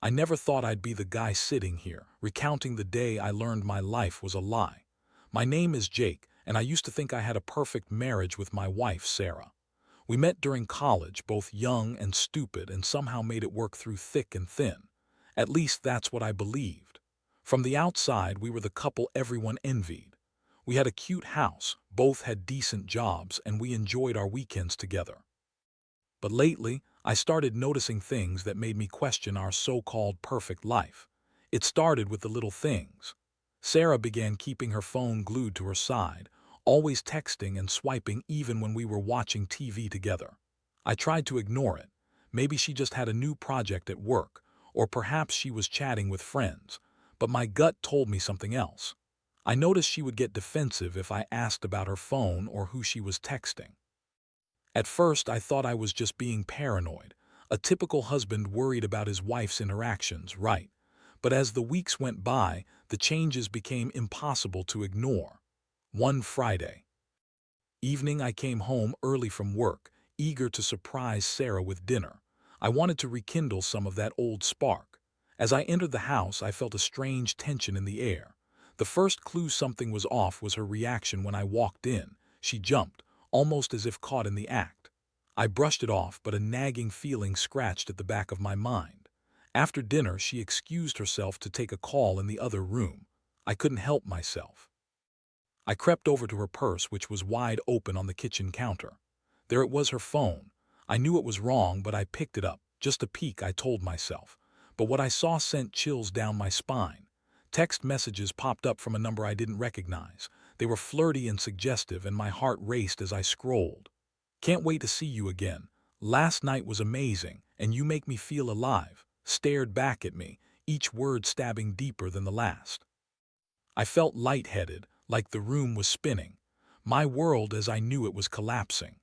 I never thought I'd be the guy sitting here, recounting the day I learned my life was a lie. My name is Jake, and I used to think I had a perfect marriage with my wife, Sarah. We met during college, both young and stupid, and somehow made it work through thick and thin. At least that's what I believed. From the outside, we were the couple everyone envied. We had a cute house, both had decent jobs, and we enjoyed our weekends together. But lately, I started noticing things that made me question our so-called perfect life. It started with the little things. Sarah began keeping her phone glued to her side, always texting and swiping even when we were watching TV together. I tried to ignore it. Maybe she just had a new project at work, or perhaps she was chatting with friends. But my gut told me something else. I noticed she would get defensive if I asked about her phone or who she was texting. At first, I thought I was just being paranoid, a typical husband worried about his wife's interactions, right? But as the weeks went by, the changes became impossible to ignore. One Friday evening, I came home early from work, eager to surprise Sarah with dinner. I wanted to rekindle some of that old spark. As I entered the house, I felt a strange tension in the air. The first clue something was off was her reaction when I walked in. She jumped, almost as if caught in the act. I brushed it off, but a nagging feeling scratched at the back of my mind. After dinner, she excused herself to take a call in the other room. I couldn't help myself. I crept over to her purse, which was wide open on the kitchen counter. There it was, her phone. I knew it was wrong, but I picked it up. Just a peek, I told myself. But what I saw sent chills down my spine. Text messages popped up from a number I didn't recognize. They were flirty and suggestive, and my heart raced as I scrolled. "Can't wait to see you again. Last night was amazing, and you make me feel alive," stared back at me, each word stabbing deeper than the last. I felt lightheaded, like the room was spinning. My world as I knew it was collapsing.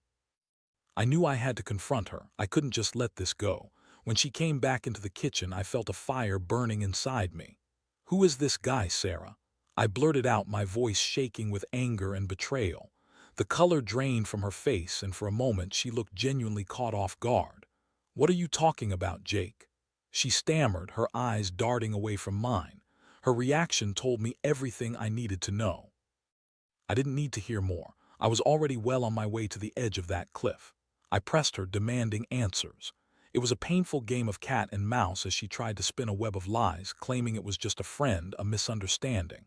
I knew I had to confront her. I couldn't just let this go. When she came back into the kitchen, I felt a fire burning inside me. "Who is this guy, Sarah?" I blurted out, my voice shaking with anger and betrayal. The color drained from her face, and for a moment she looked genuinely caught off guard. "What are you talking about, Jake?" she stammered, her eyes darting away from mine. Her reaction told me everything I needed to know. I didn't need to hear more. I was already well on my way to the edge of that cliff. I pressed her, demanding answers. It was a painful game of cat and mouse as she tried to spin a web of lies, claiming it was just a friend, a misunderstanding.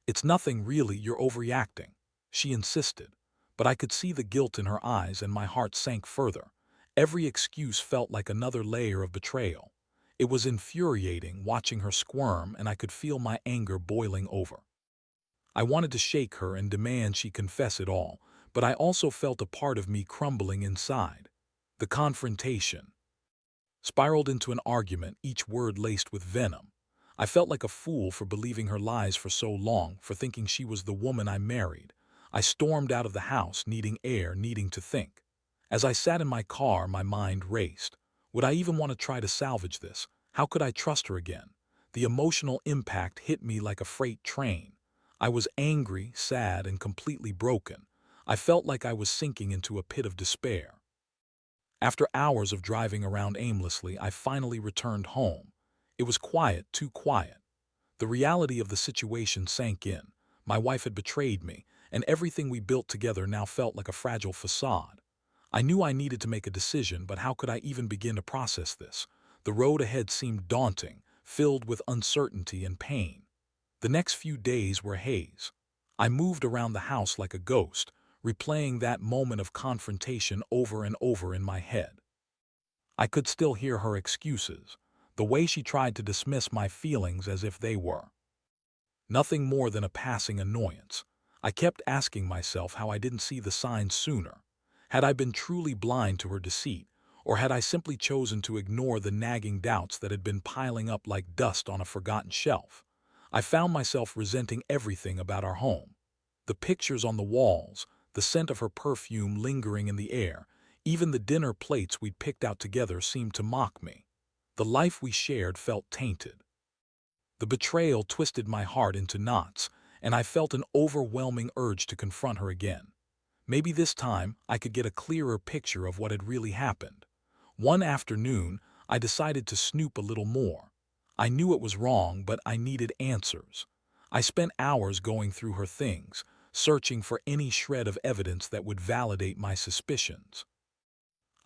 "It's nothing really, you're overreacting," she insisted. But I could see the guilt in her eyes, and my heart sank further. Every excuse felt like another layer of betrayal. It was infuriating watching her squirm, and I could feel my anger boiling over. I wanted to shake her and demand she confess it all, but I also felt a part of me crumbling inside. The confrontation spiraled into an argument, each word laced with venom. I felt like a fool for believing her lies for so long, for thinking she was the woman I married. I stormed out of the house, needing air, needing to think. As I sat in my car, my mind raced. Would I even want to try to salvage this? How could I trust her again? The emotional impact hit me like a freight train. I was angry, sad, and completely broken. I felt like I was sinking into a pit of despair. After hours of driving around aimlessly, I finally returned home. It was quiet, too quiet. The reality of the situation sank in. My wife had betrayed me, and everything we built together now felt like a fragile facade. I knew I needed to make a decision, but how could I even begin to process this? The road ahead seemed daunting, filled with uncertainty and pain. The next few days were a haze. I moved around the house like a ghost, replaying that moment of confrontation over and over in my head. I could still hear her excuses, the way she tried to dismiss my feelings as if they were nothing more than a passing annoyance. I kept asking myself how I didn't see the signs sooner. Had I been truly blind to her deceit, or had I simply chosen to ignore the nagging doubts that had been piling up like dust on a forgotten shelf? I found myself resenting everything about our home. The pictures on the walls, the scent of her perfume lingering in the air, even the dinner plates we'd picked out together seemed to mock me. The life we shared felt tainted. The betrayal twisted my heart into knots, and I felt an overwhelming urge to confront her again. Maybe this time I could get a clearer picture of what had really happened. One afternoon, I decided to snoop a little more. I knew it was wrong, but I needed answers. I spent hours going through her things, searching for any shred of evidence that would validate my suspicions.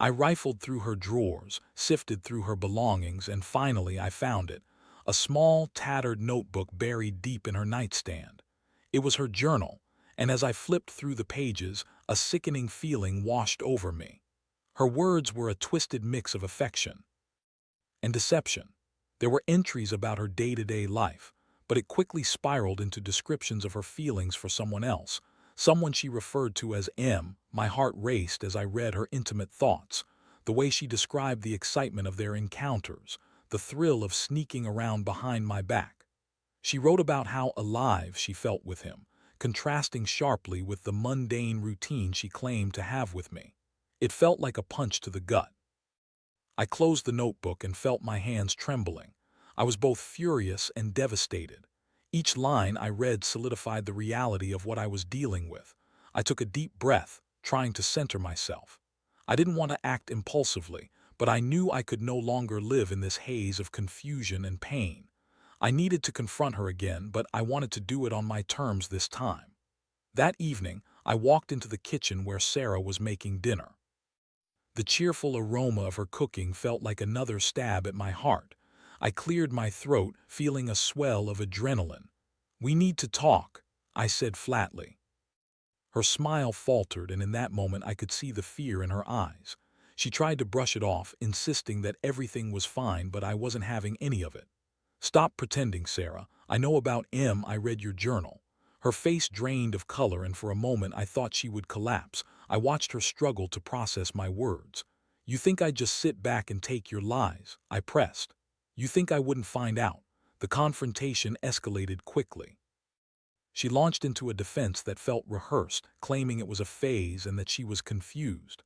I rifled through her drawers, sifted through her belongings, and finally I found it, a small, tattered notebook buried deep in her nightstand. It was her journal, and as I flipped through the pages, a sickening feeling washed over me. Her words were a twisted mix of affection and deception. There were entries about her day-to-day life, but it quickly spiraled into descriptions of her feelings for someone else, someone she referred to as M. My heart raced as I read her intimate thoughts, the way she described the excitement of their encounters, the thrill of sneaking around behind my back. She wrote about how alive she felt with him, contrasting sharply with the mundane routine she claimed to have with me. It felt like a punch to the gut. I closed the notebook and felt my hands trembling. I was both furious and devastated. Each line I read solidified the reality of what I was dealing with. I took a deep breath, trying to center myself. I didn't want to act impulsively, but I knew I could no longer live in this haze of confusion and pain. I needed to confront her again, but I wanted to do it on my terms this time. That evening, I walked into the kitchen where Sarah was making dinner. The cheerful aroma of her cooking felt like another stab at my heart. I cleared my throat, feeling a swell of adrenaline. "We need to talk," I said flatly. Her smile faltered, and in that moment I could see the fear in her eyes. She tried to brush it off, insisting that everything was fine, but I wasn't having any of it. "Stop pretending, Sarah. I know about M. I read your journal." Her face drained of color, and for a moment I thought she would collapse. I watched her struggle to process my words. "You think I'd just sit back and take your lies?" I pressed. "You think I wouldn't find out?" The confrontation escalated quickly. She launched into a defense that felt rehearsed, claiming it was a phase and that she was confused.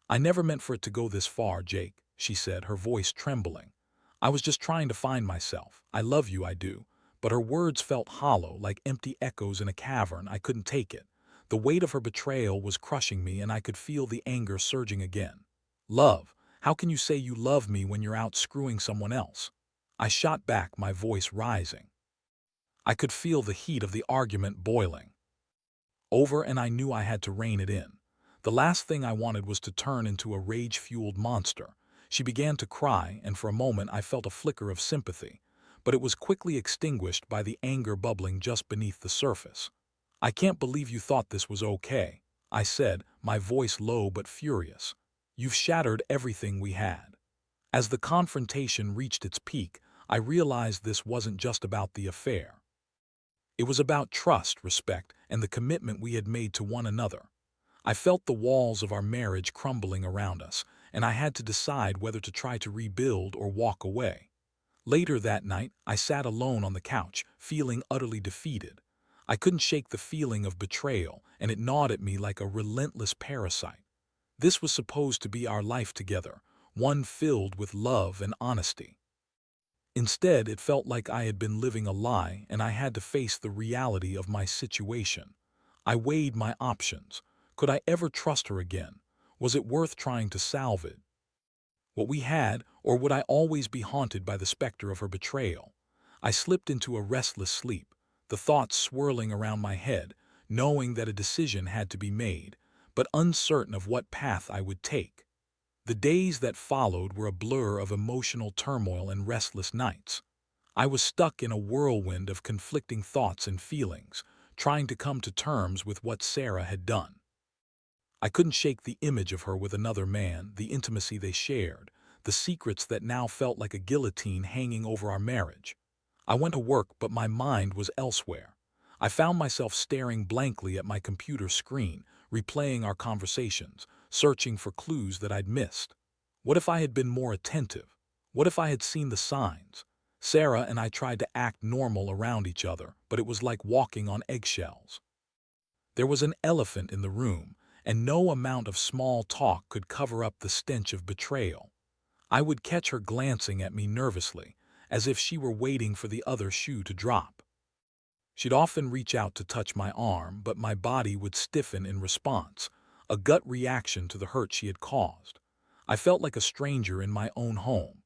"I never meant for it to go this far, Jake," she said, her voice trembling. "I was just trying to find myself. I love you, I do." But her words felt hollow, like empty echoes in a cavern. I couldn't take it. The weight of her betrayal was crushing me, and I could feel the anger surging again. "Love? How can you say you love me when you're out screwing someone else?" I shot back, my voice rising. I could feel the heat of the argument boiling over, and I knew I had to rein it in. The last thing I wanted was to turn into a rage-fueled monster. She began to cry, and for a moment I felt a flicker of sympathy, but it was quickly extinguished by the anger bubbling just beneath the surface. "I can't believe you thought this was okay," I said, my voice low but furious. "You've shattered everything we had." As the confrontation reached its peak, I realized this wasn't just about the affair. It was about trust, respect, and the commitment we had made to one another. I felt the walls of our marriage crumbling around us, and I had to decide whether to try to rebuild or walk away. Later that night, I sat alone on the couch, feeling utterly defeated. I couldn't shake the feeling of betrayal, and it gnawed at me like a relentless parasite. This was supposed to be our life together, one filled with love and honesty. Instead, it felt like I had been living a lie, and I had to face the reality of my situation. I weighed my options. Could I ever trust her again? Was it worth trying to salvage what we had, or would I always be haunted by the specter of her betrayal? I slipped into a restless sleep, the thoughts swirling around my head, knowing that a decision had to be made, but uncertain of what path I would take. The days that followed were a blur of emotional turmoil and restless nights. I was stuck in a whirlwind of conflicting thoughts and feelings, trying to come to terms with what Sarah had done. I couldn't shake the image of her with another man, the intimacy they shared, the secrets that now felt like a guillotine hanging over our marriage. I went to work, but my mind was elsewhere. I found myself staring blankly at my computer screen, replaying our conversations, searching for clues that I'd missed. What if I had been more attentive? What if I had seen the signs? Sarah and I tried to act normal around each other, but it was like walking on eggshells. There was an elephant in the room, and no amount of small talk could cover up the stench of betrayal. I would catch her glancing at me nervously, as if she were waiting for the other shoe to drop. She'd often reach out to touch my arm, but my body would stiffen in response, a gut reaction to the hurt she had caused. I felt like a stranger in my own home.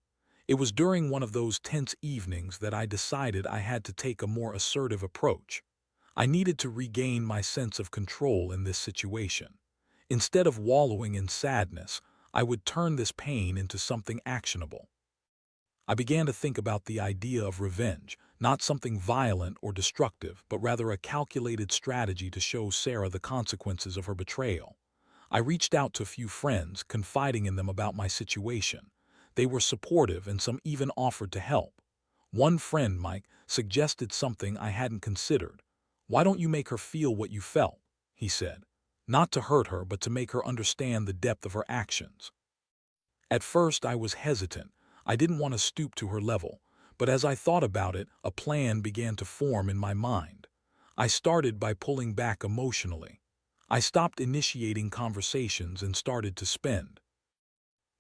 It was during one of those tense evenings that I decided I had to take a more assertive approach. I needed to regain my sense of control in this situation. Instead of wallowing in sadness, I would turn this pain into something actionable. I began to think about the idea of revenge, not something violent or destructive, but rather a calculated strategy to show Sarah the consequences of her betrayal. I reached out to a few friends, confiding in them about my situation. They were supportive and some even offered to help. One friend, Mike, suggested something I hadn't considered. "Why don't you make her feel what you felt?" he said. "Not to hurt her, but to make her understand the depth of her actions." At first I was hesitant. I didn't want to stoop to her level, but as I thought about it, a plan began to form in my mind. I started by pulling back emotionally. I stopped initiating conversations and started to spend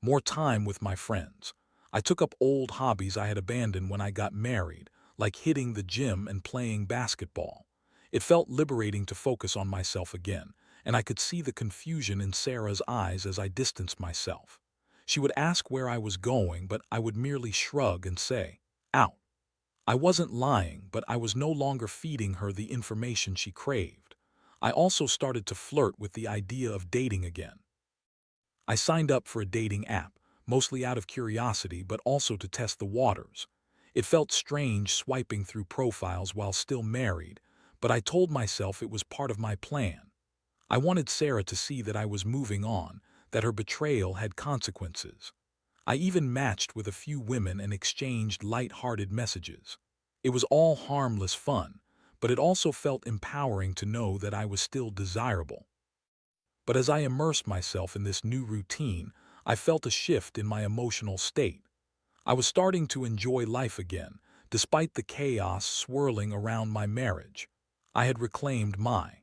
more time with my friends. I took up old hobbies I had abandoned when I got married, like hitting the gym and playing basketball. It felt liberating to focus on myself again, and I could see the confusion in Sarah's eyes as I distanced myself. She would ask where I was going, but I would merely shrug and say, "Out." I wasn't lying, but I was no longer feeding her the information she craved. I also started to flirt with the idea of dating again. I signed up for a dating app, mostly out of curiosity but also to test the waters. It felt strange swiping through profiles while still married, but I told myself it was part of my plan. I wanted Sarah to see that I was moving on, that her betrayal had consequences. I even matched with a few women and exchanged light-hearted messages. It was all harmless fun, but it also felt empowering to know that I was still desirable. But as I immersed myself in this new routine, I felt a shift in my emotional state. I was starting to enjoy life again, despite the chaos swirling around my marriage. I had reclaimed my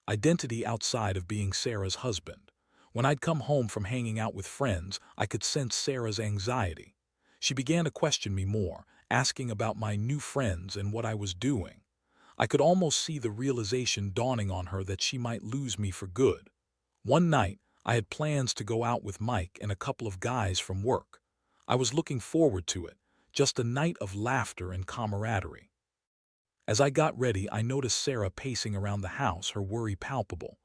identity outside of being Sarah's husband. When I'd come home from hanging out with friends, I could sense Sarah's anxiety. She began to question me more, asking about my new friends and what I was doing. I could almost see the realization dawning on her that she might lose me for good. One night, I had plans to go out with Mike and a couple of guys from work. I was looking forward to it, just a night of laughter and camaraderie. As I got ready, I noticed Sarah pacing around the house, her worry palpable.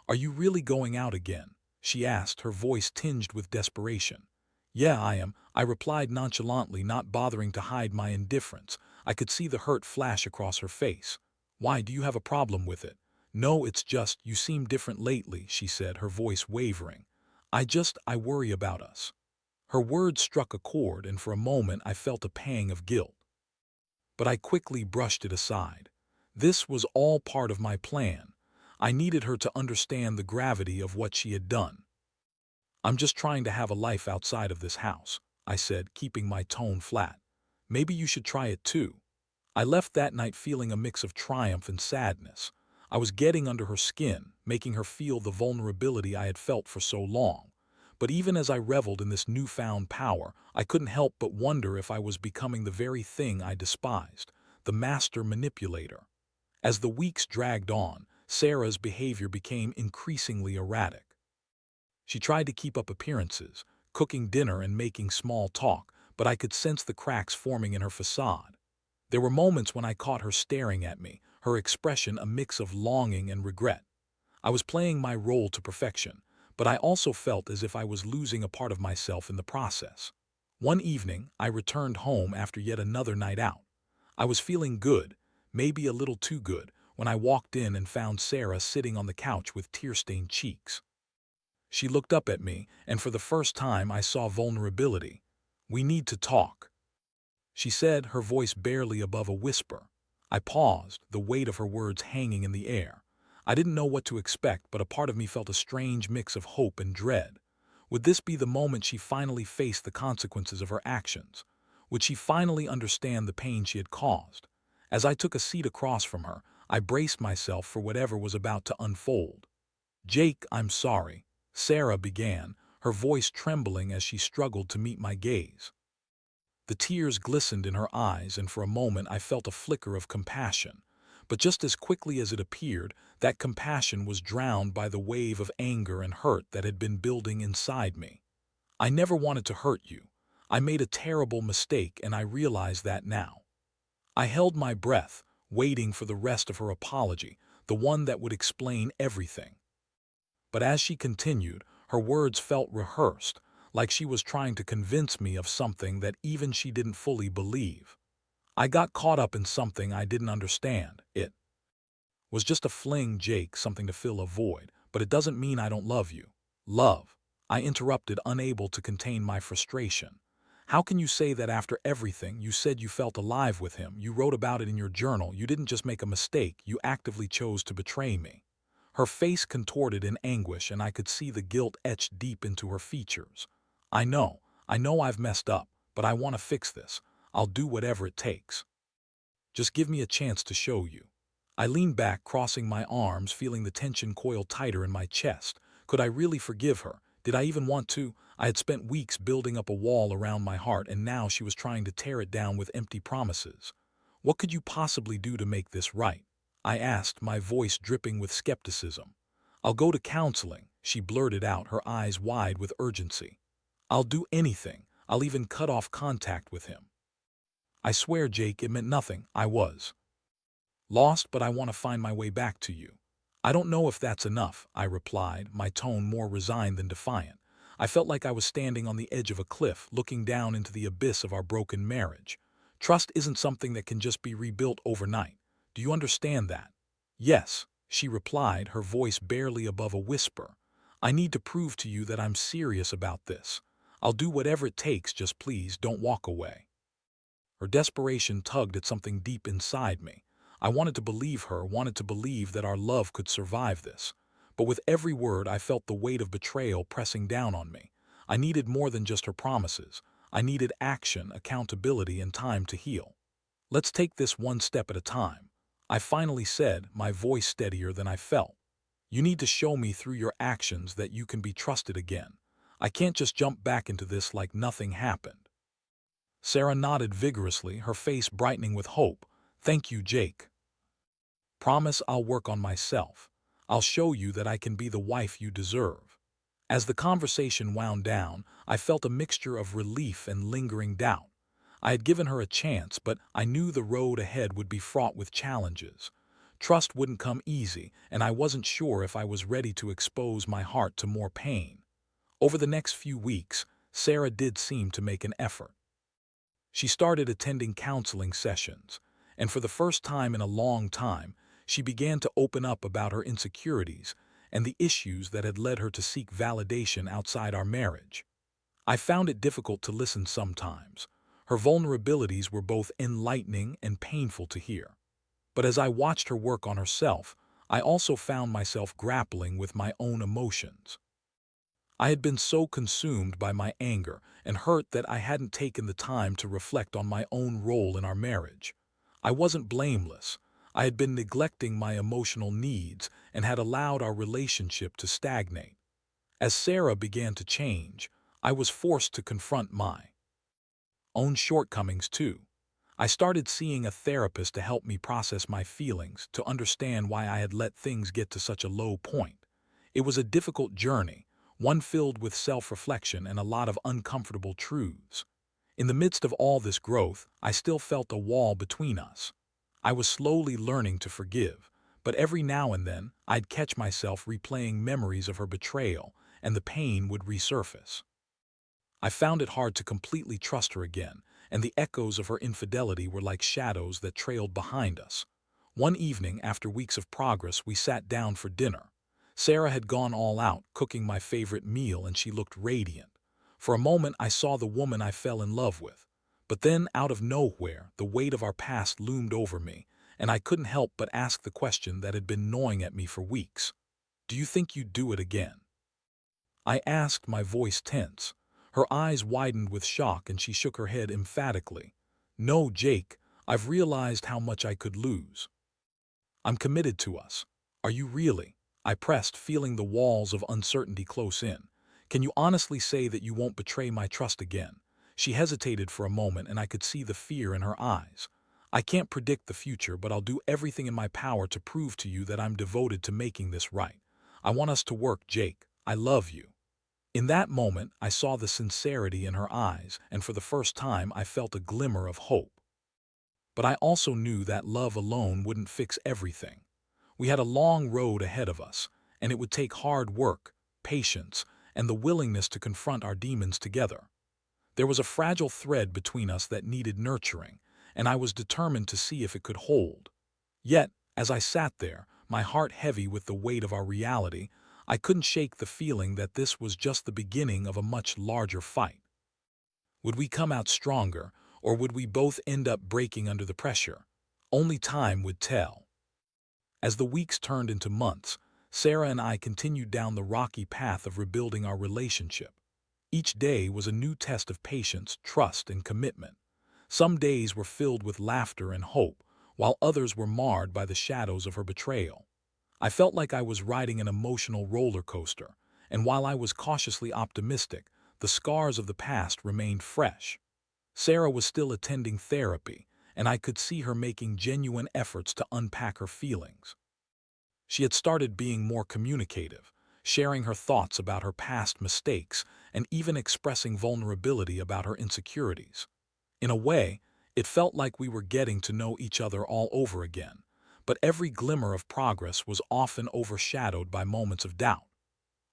"Are you really going out again?" she asked, her voice tinged with desperation. "Yeah, I am," I replied nonchalantly, not bothering to hide my indifference. I could see the hurt flash across her face. "Why, do you have a problem with it?" "No, it's just, you seem different lately," she said, her voice wavering. I worry about us." Her words struck a chord, and for a moment I felt a pang of guilt. But I quickly brushed it aside. This was all part of my plan. I needed her to understand the gravity of what she had done. "I'm just trying to have a life outside of this house," I said, keeping my tone flat. "Maybe you should try it too." I left that night feeling a mix of triumph and sadness. I was getting under her skin, making her feel the vulnerability I had felt for so long. But even as I reveled in this newfound power, I couldn't help but wonder if I was becoming the very thing I despised, the master manipulator. As the weeks dragged on, Sarah's behavior became increasingly erratic. She tried to keep up appearances, cooking dinner and making small talk, but I could sense the cracks forming in her facade. There were moments when I caught her staring at me, her expression a mix of longing and regret. I was playing my role to perfection, but I also felt as if I was losing a part of myself in the process. One evening, I returned home after yet another night out. I was feeling good, maybe a little too good, when I walked in and found Sarah sitting on the couch with tear-stained cheeks. She looked up at me, and for the first time I saw vulnerability. "We need to talk," she said, her voice barely above a whisper. I paused, the weight of her words hanging in the air. I didn't know what to expect, but a part of me felt a strange mix of hope and dread. Would this be the moment she finally faced the consequences of her actions? Would she finally understand the pain she had caused? As I took a seat across from her, I braced myself for whatever was about to unfold. "Jake, I'm sorry," Sarah began, her voice trembling as she struggled to meet my gaze. The tears glistened in her eyes, and for a moment I felt a flicker of compassion. But just as quickly as it appeared, that compassion was drowned by the wave of anger and hurt that had been building inside me. "I never wanted to hurt you. I made a terrible mistake and I realize that now. I held my breath, waiting for the rest of her apology, the one that would explain everything. But as she continued, her words felt rehearsed, like she was trying to convince me of something that even she didn't fully believe. I got caught up in something I didn't understand. It was just a fling, Jake, something to fill a void, but it doesn't mean I don't love you. Love. I interrupted, unable to contain my frustration. How can you say that after everything? You said you felt alive with him, you wrote about it in your journal, you didn't just make a mistake, you actively chose to betray me. Her face contorted in anguish and I could see the guilt etched deep into her features. I know I've messed up, but I want to fix this. I'll do whatever it takes. Just give me a chance to show you. I leaned back, crossing my arms, feeling the tension coil tighter in my chest. Could I really forgive her? Did I even want to? I had spent weeks building up a wall around my heart, and now she was trying to tear it down with empty promises. What could you possibly do to make this right? I asked, my voice dripping with skepticism. I'll go to counseling, she blurted out, her eyes wide with urgency. I'll do anything. I'll even cut off contact with him. I swear, Jake, it meant nothing. I was lost, but I want to find my way back to you. I don't know if that's enough, I replied, my tone more resigned than defiant. I felt like I was standing on the edge of a cliff, looking down into the abyss of our broken marriage. Trust isn't something that can just be rebuilt overnight. Do you understand that? Yes, she replied, her voice barely above a whisper. I need to prove to you that I'm serious about this. I'll do whatever it takes, just please don't walk away. Her desperation tugged at something deep inside me. I wanted to believe her, wanted to believe that our love could survive this. But with every word, I felt the weight of betrayal pressing down on me. I needed more than just her promises. I needed action, accountability, and time to heal. Let's take this one step at a time, I finally said, my voice steadier than I felt. You need to show me through your actions that you can be trusted again. I can't just jump back into this like nothing happened. Sarah nodded vigorously, her face brightening with hope. Thank you, Jake. Promise I'll work on myself. I'll show you that I can be the wife you deserve. As the conversation wound down, I felt a mixture of relief and lingering doubt. I had given her a chance, but I knew the road ahead would be fraught with challenges. Trust wouldn't come easy, and I wasn't sure if I was ready to expose my heart to more pain. Over the next few weeks, Sarah did seem to make an effort. She started attending counseling sessions, and for the first time in a long time, she began to open up about her insecurities and the issues that had led her to seek validation outside our marriage. I found it difficult to listen sometimes. Her vulnerabilities were both enlightening and painful to hear. But as I watched her work on herself, I also found myself grappling with my own emotions. I had been so consumed by my anger and hurt that I hadn't taken the time to reflect on my own role in our marriage. I wasn't blameless. I had been neglecting my emotional needs and had allowed our relationship to stagnate. As Sarah began to change, I was forced to confront my own shortcomings too. I started seeing a therapist to help me process my feelings, to understand why I had let things get to such a low point. It was a difficult journey, one filled with self-reflection and a lot of uncomfortable truths. In the midst of all this growth, I still felt a wall between us. I was slowly learning to forgive, but every now and then I'd catch myself replaying memories of her betrayal, and the pain would resurface. I found it hard to completely trust her again, and the echoes of her infidelity were like shadows that trailed behind us. One evening, after weeks of progress, we sat down for dinner. Sarah had gone all out, cooking my favorite meal, and she looked radiant. For a moment, I saw the woman I fell in love with. But then, out of nowhere, the weight of our past loomed over me, and I couldn't help but ask the question that had been gnawing at me for weeks. Do you think you'd do it again? I asked, my voice tense. Her eyes widened with shock and she shook her head emphatically. No, Jake, I've realized how much I could lose. I'm committed to us. Are you really? I pressed, feeling the walls of uncertainty close in. Can you honestly say that you won't betray my trust again? She hesitated for a moment and I could see the fear in her eyes. I can't predict the future, but I'll do everything in my power to prove to you that I'm devoted to making this right. I want us to work, Jake. I love you. In that moment, I saw the sincerity in her eyes, and for the first time I felt a glimmer of hope. But I also knew that love alone wouldn't fix everything. We had a long road ahead of us, and it would take hard work, patience, and the willingness to confront our demons together. There was a fragile thread between us that needed nurturing, and I was determined to see if it could hold. Yet, as I sat there, my heart heavy with the weight of our reality, I couldn't shake the feeling that this was just the beginning of a much larger fight. Would we come out stronger, or would we both end up breaking under the pressure? Only time would tell. As the weeks turned into months, Sarah and I continued down the rocky path of rebuilding our relationship. Each day was a new test of patience, trust, and commitment. Some days were filled with laughter and hope, while others were marred by the shadows of her betrayal. I felt like I was riding an emotional roller coaster, and while I was cautiously optimistic, the scars of the past remained fresh. Sarah was still attending therapy, and I could see her making genuine efforts to unpack her feelings. She had started being more communicative, sharing her thoughts about her past mistakes and even expressing vulnerability about her insecurities. In a way, it felt like we were getting to know each other all over again, but every glimmer of progress was often overshadowed by moments of doubt.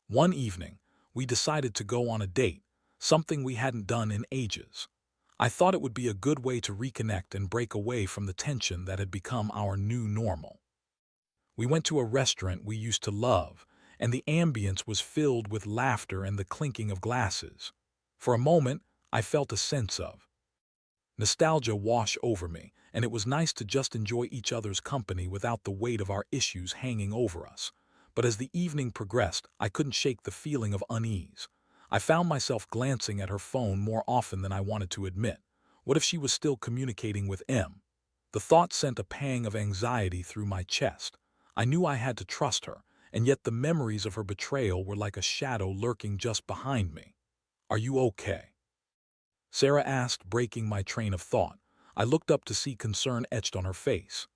One evening, we decided to go on a date, something we hadn't done in ages. I thought it would be a good way to reconnect and break away from the tension that had become our new normal. We went to a restaurant we used to love, and the ambience was filled with laughter and the clinking of glasses. For a moment, I felt a sense of nostalgia wash over me, and it was nice to just enjoy each other's company without the weight of our issues hanging over us. But as the evening progressed, I couldn't shake the feeling of unease. I found myself glancing at her phone more often than I wanted to admit. What if she was still communicating with M? The thought sent a pang of anxiety through my chest. I knew I had to trust her, and yet the memories of her betrayal were like a shadow lurking just behind me. "Are you okay?" Sarah asked, breaking my train of thought. I looked up to see concern etched on her face.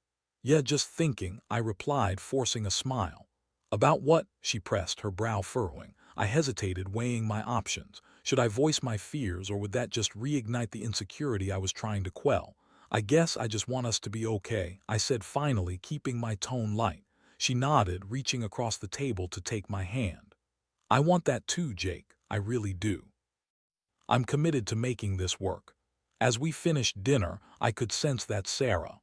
"Yeah, just thinking," I replied, forcing a smile. "About what?" she pressed, her brow furrowing. I hesitated, weighing my options. Should I voice my fears, or would that just reignite the insecurity I was trying to quell? "I guess I just want us to be okay," I said finally, keeping my tone light. She nodded, reaching across the table to take my hand. "I want that too, Jake. I really do. I'm committed to making this work." As we finished dinner, I could sense that Sarah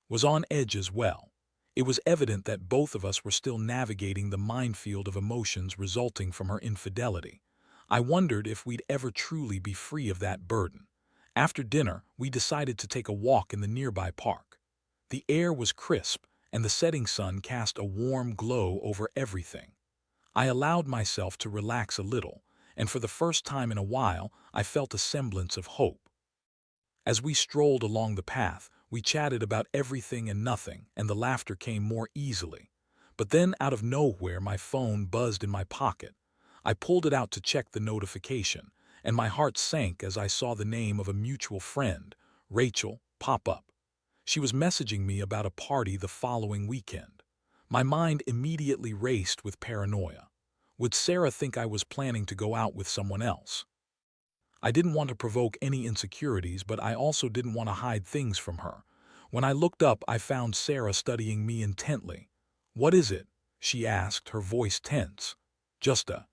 was on edge as well. It was evident that both of us were still navigating the minefield of emotions resulting from her infidelity. I wondered if we'd ever truly be free of that burden. After dinner, we decided to take a walk in the nearby park. The air was crisp, and the setting sun cast a warm glow over everything. I allowed myself to relax a little, and for the first time in a while, I felt a semblance of hope. As we strolled along the path, we chatted about everything and nothing, and the laughter came more easily. But then, out of nowhere, my phone buzzed in my pocket. I pulled it out to check the notification, and my heart sank as I saw the name of a mutual friend, Rachel, pop up. She was messaging me about a party the following weekend. My mind immediately raced with paranoia. Would Sarah think I was planning to go out with someone else? I didn't want to provoke any insecurities, but I also didn't want to hide things from her. When I looked up, I found Sarah studying me intently. "What is it?" she asked, her voice tense. "Just a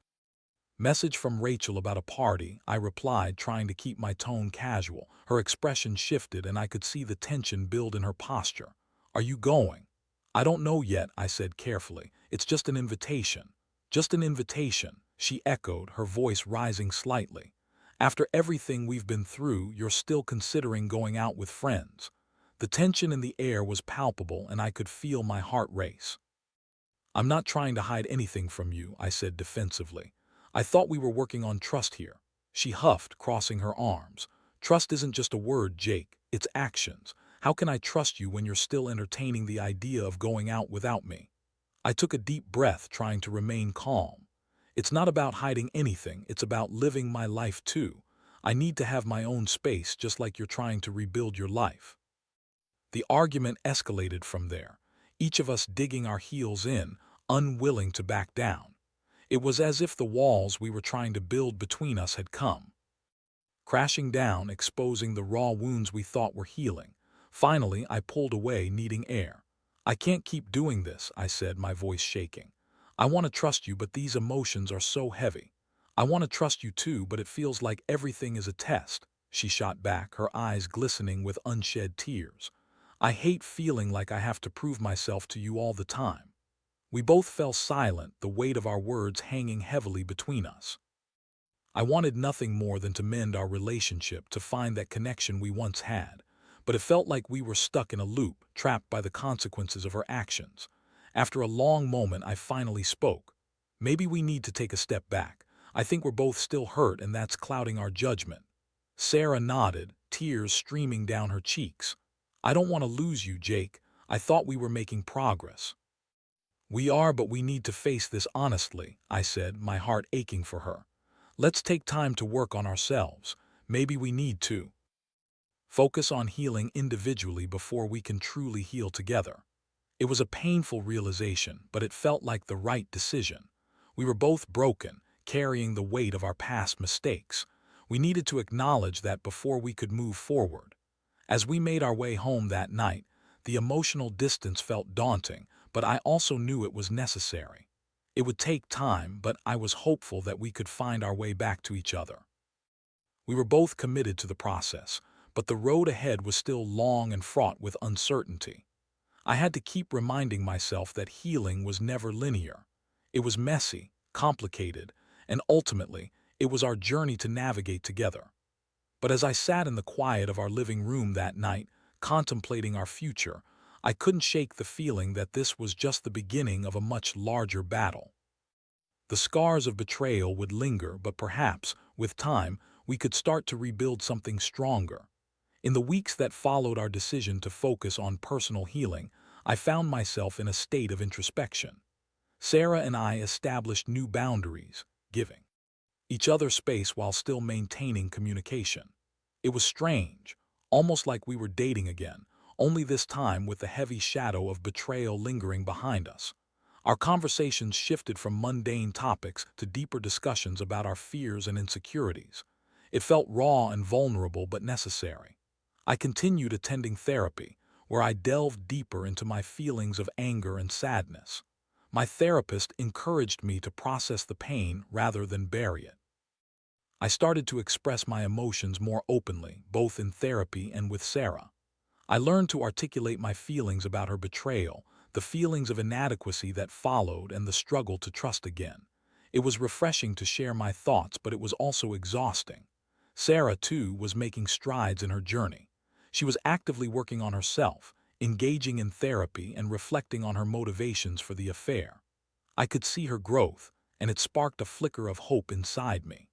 message from Rachel about a party," I replied, trying to keep my tone casual. Her expression shifted, and I could see the tension build in her posture. "Are you going?" "I don't know yet," I said carefully. "It's just an invitation." "Just an invitation," she echoed, her voice rising slightly. "After everything we've been through, you're still considering going out with friends." The tension in the air was palpable, and I could feel my heart race. "I'm not trying to hide anything from you," I said defensively. "I thought we were working on trust here." She huffed, crossing her arms. "Trust isn't just a word, Jake. It's actions. How can I trust you when you're still entertaining the idea of going out without me?" I took a deep breath, trying to remain calm. "It's not about hiding anything, it's about living my life too. I need to have my own space, just like you're trying to rebuild your life." The argument escalated from there, each of us digging our heels in, unwilling to back down. It was as if the walls we were trying to build between us had come crashing down, exposing the raw wounds we thought were healing. Finally, I pulled away, needing air. "I can't keep doing this," I said, my voice shaking. "I want to trust you, but these emotions are so heavy. I want to trust you too, but it feels like everything is a test," she shot back, her eyes glistening with unshed tears. "I hate feeling like I have to prove myself to you all the time." We both fell silent, the weight of our words hanging heavily between us. I wanted nothing more than to mend our relationship, to find that connection we once had, but it felt like we were stuck in a loop, trapped by the consequences of our actions. After a long moment, I finally spoke. "Maybe we need to take a step back. I think we're both still hurt, and that's clouding our judgment." Sarah nodded, tears streaming down her cheeks. "I don't want to lose you, Jake. I thought we were making progress." "We are, but we need to face this honestly," I said, my heart aching for her. "Let's take time to work on ourselves. Maybe we need to focus on healing individually before we can truly heal together." It was a painful realization, but it felt like the right decision. We were both broken, carrying the weight of our past mistakes. We needed to acknowledge that before we could move forward. As we made our way home that night, the emotional distance felt daunting, but I also knew it was necessary. It would take time, but I was hopeful that we could find our way back to each other. We were both committed to the process, but the road ahead was still long and fraught with uncertainty. I had to keep reminding myself that healing was never linear. It was messy, complicated, and ultimately, it was our journey to navigate together. But as I sat in the quiet of our living room that night, contemplating our future, I couldn't shake the feeling that this was just the beginning of a much larger battle. The scars of betrayal would linger, but perhaps, with time, we could start to rebuild something stronger. In the weeks that followed our decision to focus on personal healing, I found myself in a state of introspection. Sarah and I established new boundaries, giving each other space while still maintaining communication. It was strange, almost like we were dating again, only this time with the heavy shadow of betrayal lingering behind us. Our conversations shifted from mundane topics to deeper discussions about our fears and insecurities. It felt raw and vulnerable, but necessary. I continued attending therapy, where I delved deeper into my feelings of anger and sadness. My therapist encouraged me to process the pain rather than bury it. I started to express my emotions more openly, both in therapy and with Sarah. I learned to articulate my feelings about her betrayal, the feelings of inadequacy that followed, and the struggle to trust again. It was refreshing to share my thoughts, but it was also exhausting. Sarah, too, was making strides in her journey. She was actively working on herself, engaging in therapy, and reflecting on her motivations for the affair. I could see her growth, and it sparked a flicker of hope inside me.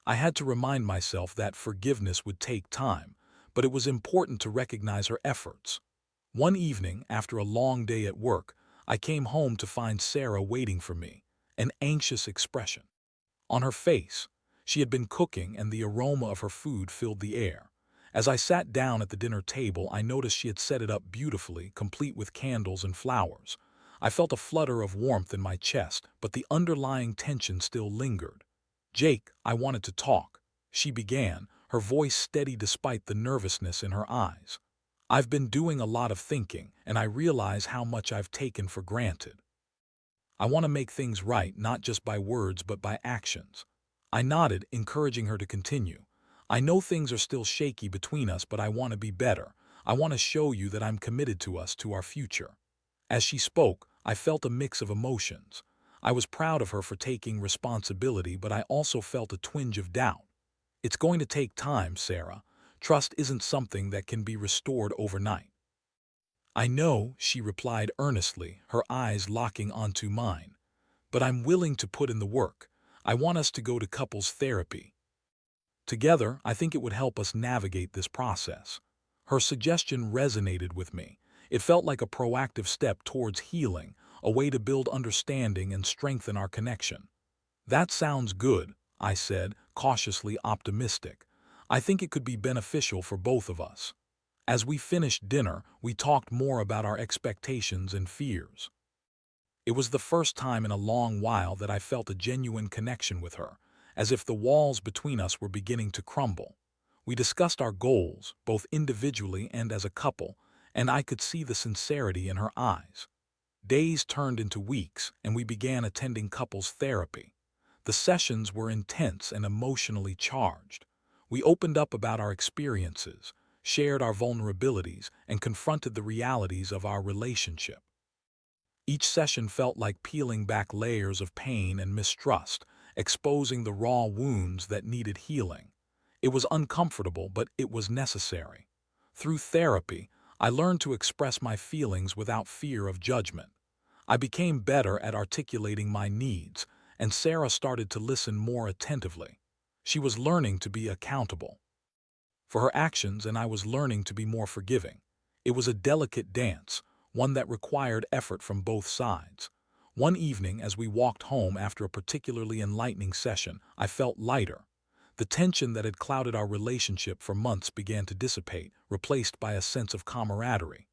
I had to remind myself that forgiveness would take time, but it was important to recognize her efforts. One evening, after a long day at work, I came home to find Sarah waiting for me, an anxious expression on her face. She had been cooking, and the aroma of her food filled the air. As I sat down at the dinner table, I noticed she had set it up beautifully, complete with candles and flowers. I felt a flutter of warmth in my chest, but the underlying tension still lingered. "Jake, I wanted to talk," she began, her voice steady despite the nervousness in her eyes. "I've been doing a lot of thinking, and I realize how much I've taken for granted. I want to make things right, not just by words but by actions." I nodded, encouraging her to continue. "I know things are still shaky between us, but I want to be better. I want to show you that I'm committed to us, to our future." As she spoke, I felt a mix of emotions. I was proud of her for taking responsibility, but I also felt a twinge of doubt. "It's going to take time, Sarah. Trust isn't something that can be restored overnight." "I know," she replied earnestly, her eyes locking onto mine. "But I'm willing to put in the work. I want us to go to couples therapy together. I think it would help us navigate this process." Her suggestion resonated with me. It felt like a proactive step towards healing, a way to build understanding and strengthen our connection. "That sounds good," I said, cautiously optimistic. "I think it could be beneficial for both of us." As we finished dinner, we talked more about our expectations and fears. It was the first time in a long while that I felt a genuine connection with her, as if the walls between us were beginning to crumble. We discussed our goals, both individually and as a couple, and I could see the sincerity in her eyes. Days turned into weeks, and we began attending couples therapy. The sessions were intense and emotionally charged. We opened up about our experiences, shared our vulnerabilities, and confronted the realities of our relationship. Each session felt like peeling back layers of pain and mistrust, exposing the raw wounds that needed healing. It was uncomfortable, but it was necessary. Through therapy, I learned to express my feelings without fear of judgment. I became better at articulating my needs, and Sarah started to listen more attentively. She was learning to be accountable for her actions, and I was learning to be more forgiving. It was a delicate dance, one that required effort from both sides. One evening, as we walked home after a particularly enlightening session, I felt lighter. The tension that had clouded our relationship for months began to dissipate, replaced by a sense of camaraderie.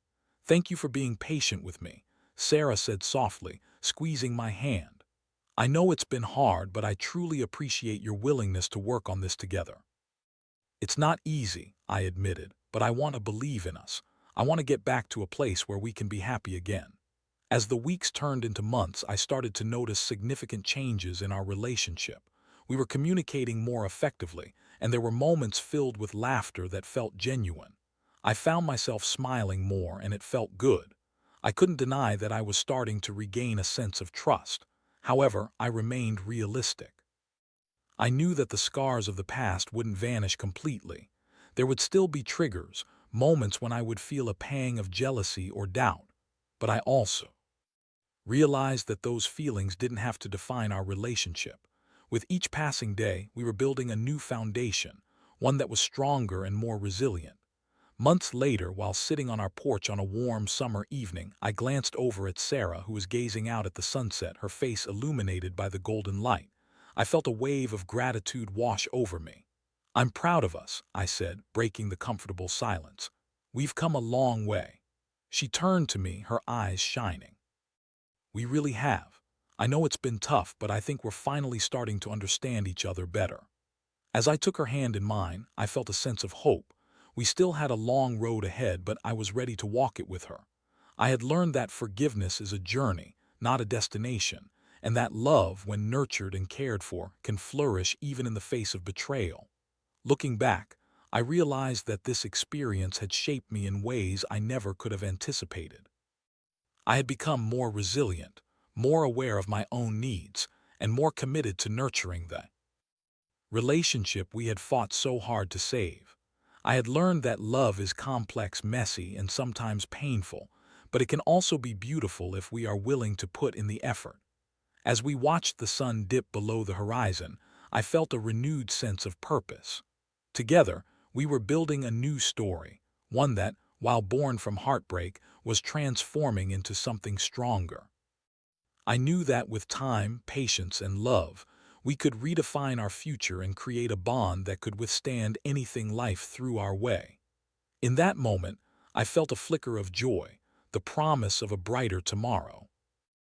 "Thank you for being patient with me," Sarah said softly, squeezing my hand. "I know it's been hard, but I truly appreciate your willingness to work on this together." "It's not easy," I admitted, "but I want to believe in us. I want to get back to a place where we can be happy again." As the weeks turned into months, I started to notice significant changes in our relationship. We were communicating more effectively, and there were moments filled with laughter that felt genuine. I found myself smiling more, and it felt good. I couldn't deny that I was starting to regain a sense of trust. However, I remained realistic. I knew that the scars of the past wouldn't vanish completely. There would still be triggers, moments when I would feel a pang of jealousy or doubt. But I also realized that those feelings didn't have to define our relationship. With each passing day, we were building a new foundation, one that was stronger and more resilient. Months later, while sitting on our porch on a warm summer evening, I glanced over at Sarah, who was gazing out at the sunset, her face illuminated by the golden light. I felt a wave of gratitude wash over me. "I'm proud of us," I said, breaking the comfortable silence. "We've come a long way." She turned to me, her eyes shining. "We really have. I know it's been tough, but I think we're finally starting to understand each other better." As I took her hand in mine, I felt a sense of hope. We still had a long road ahead, but I was ready to walk it with her. I had learned that forgiveness is a journey, not a destination, and that love, when nurtured and cared for, can flourish even in the face of betrayal. Looking back, I realized that this experience had shaped me in ways I never could have anticipated. I had become more resilient, more aware of my own needs, and more committed to nurturing the relationship we had fought so hard to save. I had learned that love is complex, messy, and sometimes painful, but it can also be beautiful if we are willing to put in the effort. As we watched the sun dip below the horizon, I felt a renewed sense of purpose. Together, we were building a new story, one that, while born from heartbreak, was transforming into something stronger. I knew that with time, patience, and love, we could redefine our future and create a bond that could withstand anything life threw our way. In that moment, I felt a flicker of joy, the promise of a brighter tomorrow.